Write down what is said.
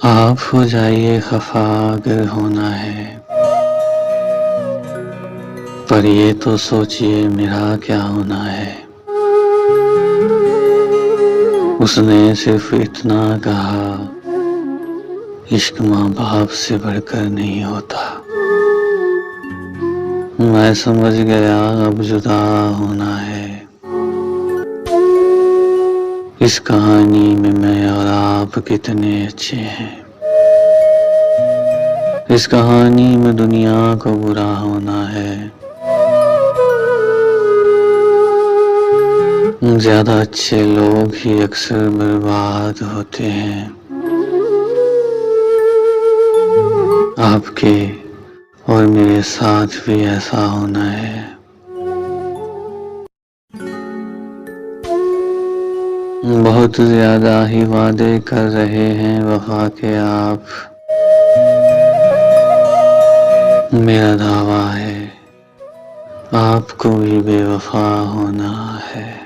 आप हो जाइए खफा अगर होना है, पर ये तो सोचिए मेरा क्या होना है। उसने सिर्फ इतना कहा, इश्क माँ बाप से बढ़कर नहीं होता। मैं समझ गया अब जुदा होना है। इस कहानी में मैं और आप कितने अच्छे हैं। इस कहानी में दुनिया को बुरा होना है। ज्यादा अच्छे लोग ही अक्सर बर्बाद होते हैं। आपके और मेरे साथ भी ऐसा होना है। बहुत ज्यादा ही वादे कर रहे हैं वफा के आप। मेरा दावा है आपको भी बेवफा होना है।